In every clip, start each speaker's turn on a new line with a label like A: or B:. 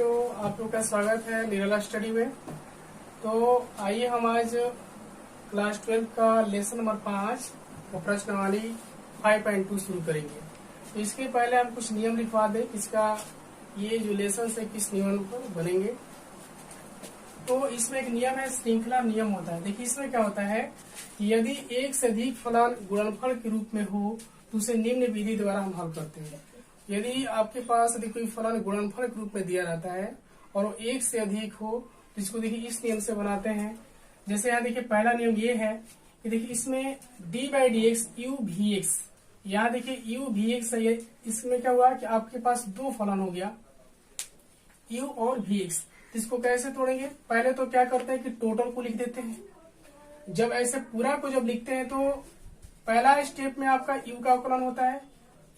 A: बच्चों, आप लोग का स्वागत है निराला स्टडी में। तो आइए हम आज क्लास 12 का लेसन नंबर 5 और प्रश्नावली 5.2 शुरू करेंगे। तो इसके पहले हम कुछ नियम लिखवा दें, इसका ये जो लेसन है किस नियम पर बनेंगे। तो इसमें एक नियम है, श्रृंखला नियम होता है। देखिए इसमें क्या होता है कि यदि एक से अधिक फलन गुणनफल के रूप में हो तो उसे निम्न विधि द्वारा हम हल करते हैं। यदि आपके पास यदि कोई फलन गुणनफल के रूप में दिया रहता है और वो एक से अधिक हो तो इसको देखिए इस नियम से बनाते हैं। जैसे यहाँ देखिए पहला नियम ये है कि देखिए इसमें d/dx u vx, यहाँ देखिए u vx है। इसमें क्या हुआ कि आपके पास दो फलन हो गया u और vx। इसको कैसे तोड़ेंगे? पहले तो क्या करते हैं कि टोटल को लिख देते हैं। जब ऐसे पूरा को जब लिखते हैं तो पहला स्टेप में आपका u का अवकलन होता है।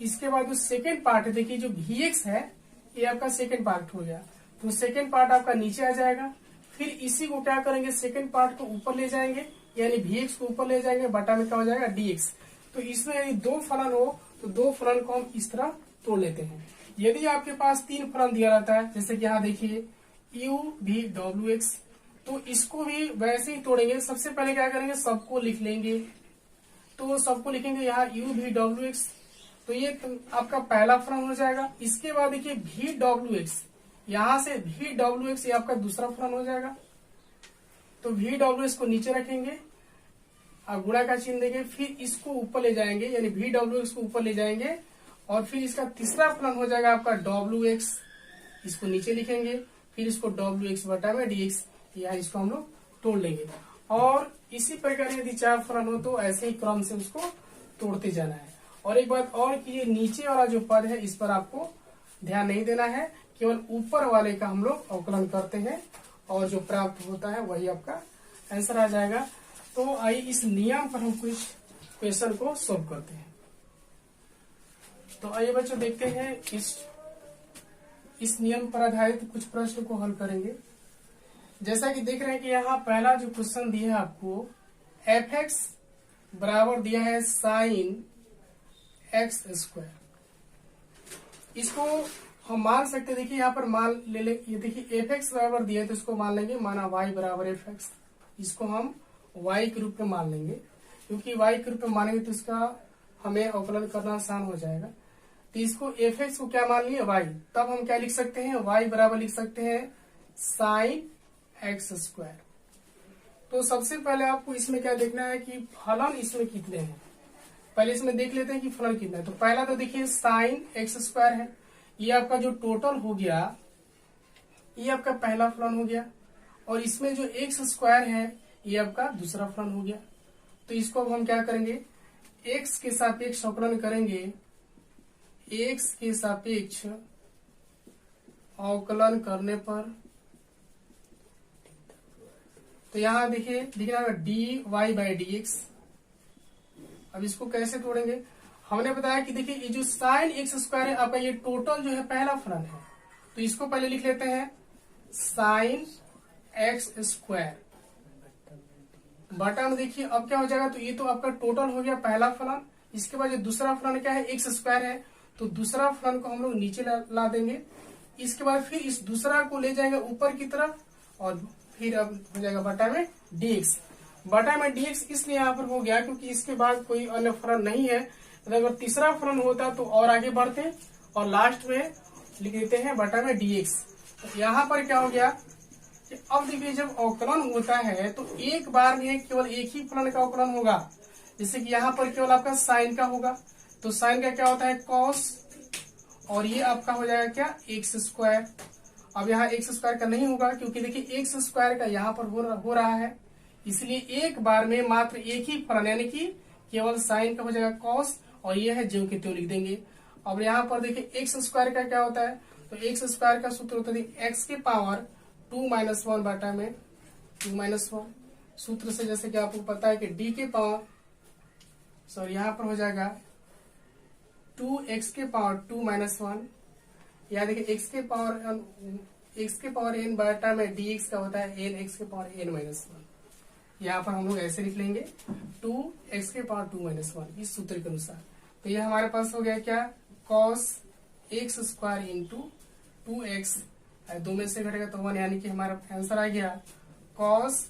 A: इसके बाद जो सेकेंड पार्ट है, देखिए जो vx है ये आपका सेकेंड पार्ट हो गया, तो सेकेंड पार्ट आपका नीचे आ जाएगा। फिर इसी को क्या करेंगे, सेकेंड पार्ट को ऊपर ले जाएंगे, यानी vx को ऊपर ले जाएंगे, बटा में क्या हो जाएगा dx। तो इसमें यदि दो फलन हो तो दो फलन को हम इस तरह तोड़ लेते हैं। यदि आपके पास तीन फलन दिया रहता है, जैसे कि यहाँ देखिए u v wx, तो इसको भी वैसे ही तोड़ेंगे। सबसे पहले क्या करेंगे, सबको लिख लेंगे। तो सबको लिखेंगे यहाँ u v wx, तो ये आपका पहला फलन हो जाएगा। इसके बाद देखिए VWX, यहां से VWX ये आपका दूसरा फलन हो जाएगा। तो VWX को नीचे रखेंगे, आप गुणा का चिन्ह देंगे, फिर इसको ऊपर ले जाएंगे, यानी VWX को ऊपर ले जाएंगे और फिर इसका तीसरा फलन हो जाएगा आपका WX, इसको नीचे लिखेंगे, फिर इसको WX बटा में DX, या इसको हम लोग तोड़ लेंगे। और इसी प्रकार यदि चार फलन हो तो ऐसे ही क्रम से उसको तोड़ते जाना है। और एक बात और कि ये नीचे वाला जो पद है इस पर आपको ध्यान नहीं देना है, केवल ऊपर वाले का हम लोग अवकलन करते हैं और जो प्राप्त होता है वही आपका आंसर आ जाएगा। तो आइए इस नियम पर हम कुछ क्वेश्चन को सॉल्व करते हैं। तो आइए बच्चों देखते हैं इस नियम पर आधारित कुछ प्रश्न को हल करेंगे। जैसा कि देख रहे हैं कि यहाँ पहला जो क्वेश्चन दिया है आपको, f(x) बराबर दिया है sin x²। इसको हम मान सकते, देखिए यहाँ पर मान ले ले, ये देखिए f(x) बराबर दिया है तो इसको मान लेंगे, माना y बराबर f(x), इसको हम y के रूप में मान लेंगे। क्योंकि y के रूप में मानेंगे तो इसका हमें अवकलन करना आसान हो जाएगा। तो इसको f(x) को क्या मान लिया y, तब हम क्या लिख सकते हैं, y बराबर लिख सकते हैं sin x²। तो सबसे पहले आपको इसमें क्या देखना है कि फलन इसमें कितने हैं। पहले इसमें देख लेते हैं कि फलन कितना है। तो पहला तो देखिए sin x² है, ये आपका जो टोटल हो गया ये आपका पहला फलन हो गया। और इसमें जो x² है ये आपका दूसरा फलन हो गया। तो इसको अब हम क्या करेंगे, x के सापेक्ष अवकलन करेंगे। x के सापेक्ष अवकलन करने पर तो यहाँ देखिए लिखना होगा dy/dx। अब इसको कैसे तोड़ेंगे, हमने बताया कि देखिए ये जो sin x² है आपका ये टोटल जो है पहला फलन है, तो इसको पहले लिख लेते हैं sin x² बटा में देखिए अब क्या हो जाएगा, तो ये तो आपका टोटल हो गया पहला फलन। इसके बाद जो दूसरा फलन क्या है, x² है, तो दूसरा फलन को हम लोग नीचे ला देंगे। इसके बाद फिर इस दूसरा को ले जाएंगे ऊपर की तरफ और फिर अब हो जाएगा बटा में dx। बटा में dx इसलिए यहाँ पर हो गया क्योंकि इसके बाद कोई अन्य फलन नहीं है। अगर तीसरा फलन होता तो और आगे बढ़ते और लास्ट में लिख देते हैं बटा में dx। तो यहाँ पर क्या हो गया कि अब देखिए जब अवकलन होता है तो एक बार में केवल एक ही फलन का अवकलन होगा। जैसे कि यहाँ पर केवल आपका साइन का होगा, तो साइन का क्या होता है cos, और ये आपका हो जाएगा क्या x²। अब यहाँ x² का नहीं होगा क्योंकि देखिए x² का यहाँ पर हो रहा है, इसलिए एक बार में मात्र एक ही फलन यानी कि केवल साइन का हो जाएगा cos, और ये है ज्यों के त्यों लिख देंगे। अब यहाँ पर देखिए x² का क्या होता है, तो x² का सूत्र होता है x के पावर 2-1 बटा में 2-1 सूत्र से, जैसे कि आपको पता है कि d के पावर सॉरी यहाँ पर हो जाएगा 2x के पावर 2-1, या देखिए x के पावर n बटा में dx का होता है n x के पावर n-1। यहाँ पर हम लोग ऐसे लिख लेंगे 2x के पावर 2-1 इस सूत्र के अनुसार। तो ये हमारे पास हो गया क्या, cos x² इंटू 2x दो में से घटेगा तो 1, यानी कि हमारा आंसर आ गया cos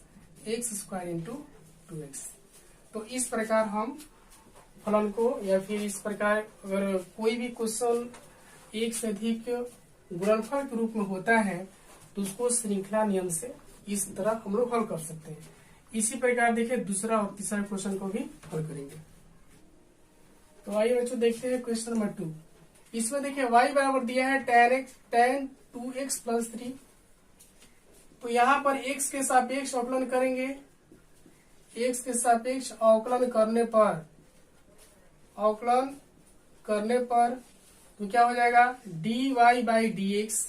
A: x square into 2x। तो इस प्रकार हम फलन को, या फिर इस प्रकार अगर कोई भी क्वेश्चन एक से अधिक गुणनफल के रूप में होता है तो उसको श्रृंखला नियम से इस तरह हम लोग हल कर सकते हैं। इसी प्रकार देखिए दूसरा और तीसरा क्वेश्चन को भी हल करेंगे। तो आइए बच्चों देखते हैं क्वेश्चन नंबर 2। इसमें देखिए y बराबर दिया है tan 2x प्लस 3। तो यहाँ पर x के सापेक्ष अवकलन करेंगे। x के सापेक्ष अवकलन करने पर तो क्या हो जाएगा dy by D X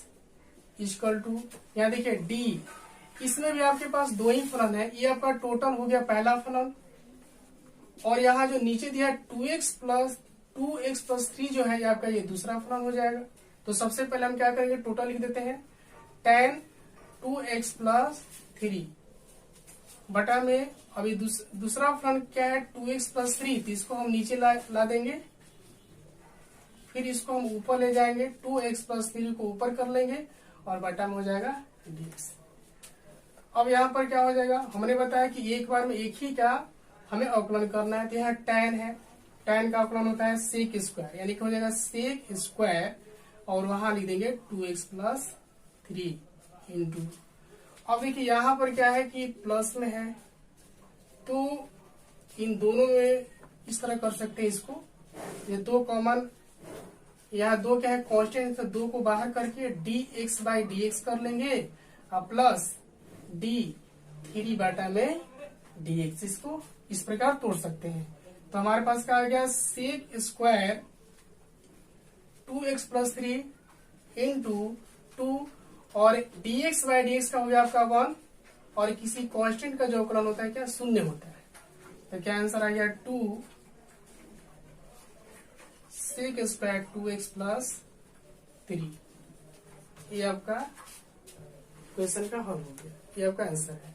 A: equal to, यहाँ देखिए d, इसमें भी आपके पास दो ही फलन है। ये आपका टोटल हो गया पहला फलन, और यहाँ जो नीचे दिया 2x प्लस 3 जो है ये आपका ये दूसरा फलन हो जाएगा। तो सबसे पहले हम क्या करेंगे, टोटल लिख देते हैं tan 2x प्लस 3 बटा में अभी दूसरा फलन क्या है 2x प्लस 3, तो इसको हम नीचे ला देंगे, फिर इसको हम ऊपर ले जाएंगे, 2x प्लस 3 को ऊपर कर लेंगे और बटा में हो जाएगा dx। अब यहाँ पर क्या हो जाएगा, हमने बताया कि एक बार में एक ही क्या हमें अवकलन करना है। तो यहाँ tan है, tan का अवकलन होता है सेक स्क्वायर, यानी कि हो जाएगा सेक स्क्वायर, और वहां लिख देंगे 2x प्लस 3 इंटू। अब देखिए यहाँ पर क्या है कि प्लस में है, तो इन दोनों में इस तरह कर सकते हैं इसको, ये दो कॉमन, यहाँ दो क्या है कांस्टेंट, तो दो को बाहर करके dx बाई dx कर लेंगे और प्लस d3 बटा में dx, इसको इस प्रकार तोड़ सकते हैं। तो हमारे पास क्या आ गया sec square 2x plus 3 into 2, और dx बाई dx का हो गया आपका 1, और किसी कांस्टेंट का जो अवकलन होता है क्या शून्य होता है। तो क्या आंसर आ गया 2 सेक स्क्वायर 2x प्लस 3। ये आपका क्वेश्चन का हल हो गया, ये आपका आंसर है।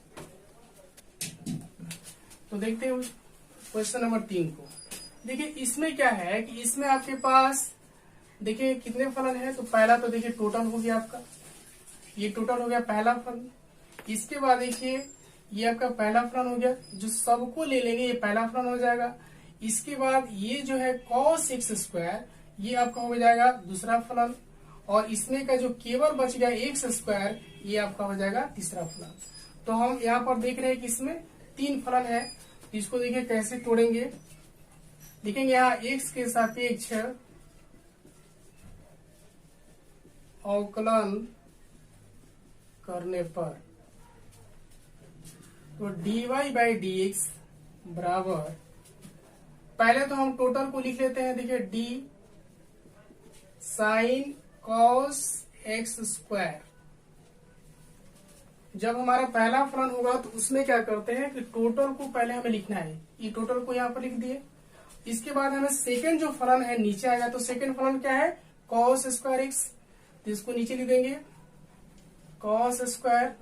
A: तो देखते हैं क्वेश्चन नंबर 3 को। देखिए इसमें क्या है कि इसमें आपके पास देखिए कितने फलन है। तो पहला तो देखिए टोटल हो गया आपका, ये टोटल हो गया पहला फलन। इसके बाद देखिए ये आपका पहला फलन हो गया, जो सबको ले लेंगे ये पहला फलन हो जाएगा। इसके बाद ये जो है cos x स्क्वायर, ये आपका हो जाएगा दूसरा फलन, और इसमें का जो केवल बच गया x स्क्वायर, ये आपका हो जाएगा तीसरा फलन। तो हम यहाँ पर देख रहे हैं कि इसमें 3 फलन है। तो इसको देखिए कैसे तोड़ेंगे, देखेंगे यहाँ x के सापेक्ष अवकलन करने पर तो dy बाई dx बराबर, पहले तो हम टोटल को लिख लेते हैं। देखिए d sine cos x square, जब हमारा पहला फलन होगा तो उसमें क्या करते हैं कि टोटल को पहले हमें लिखना है, ये टोटल को यहाँ पर लिख दिए। इसके बाद हमें सेकंड जो फलन है नीचे आएगा, तो सेकंड फलन क्या है cos स्क्वायर x, तो इसको नीचे लिख देंगे cos square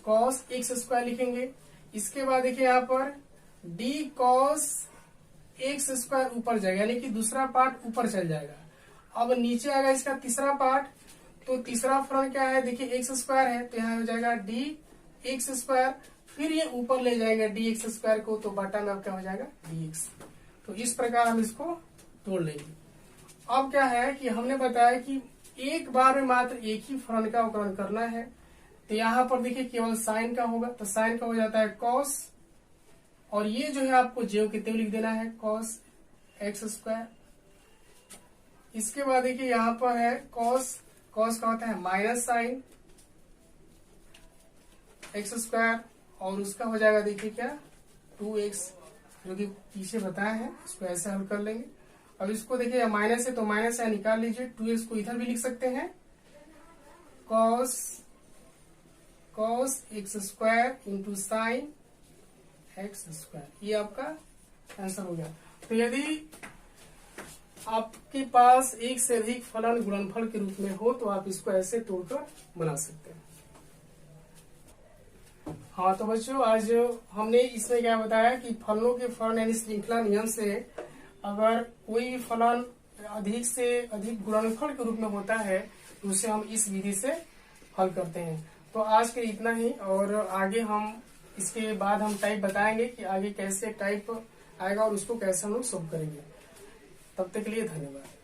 A: cos x square लिखेंगे। इसके बाद देखिए यहाँ पर d cos x स्क्वायर ऊपर जाएगा, यानी कि दूसरा पार्ट ऊपर चल जाएगा। अब नीचे आएगा इसका तीसरा पार्ट, तो तीसरा फलन क्या है देखिए x स्क्वायर है, तो यहाँ हो जाएगा d x स्क्वायर, फिर ये ऊपर ले जाएंगे dx स्क्वायर को, तो बटा में अब क्या हो जाएगा dx। तो इस प्रकार हम इसको तोड़ लेंगे। अब क्या है कि हमने बताया कि एक बार में मात्र एक ही फलन का अवकलन करना है। तो यहाँ पर देखिए केवल साइन का होगा, तो साइन का हो जाता है cos, और ये जो है आपको ज्यों के त्यों लिख देना है cos x स्क्वायर। इसके बाद देखिए यहाँ पर है cos का होता है माइनस साइन x स्क्वायर, और उसका हो जाएगा देखिए क्या 2x, जो कि पीछे बताया है, इसको ऐसे हल कर लेंगे। अब इसको देखिए माइनस है तो माइनस है निकाल लीजिए, 2x को इधर भी लिख सकते हैं cos x square into sine x square, ये आपका आंसर हो गया। तो यदि आपके पास एक से अधिक फलन गुणनफल के रूप में हो तो आप इसको ऐसे तोड़कर बना सकते हैं। हाँ तो बच्चों आज हमने इसमें क्या बताया कि फलनों के फलन यानी श्रृंखला नियम से अगर कोई फलन अधिक से अधिक गुणनफल के रूप में होता है तो उसे हम इस विधि से हल करते हैं। तो आज के इतना ही, और आगे हम इसके बाद हम टाइप बताएंगे कि आगे कैसे टाइप आएगा और उसको कैसे हम लोग सॉल्व करेंगे। तब तक के लिए धन्यवाद।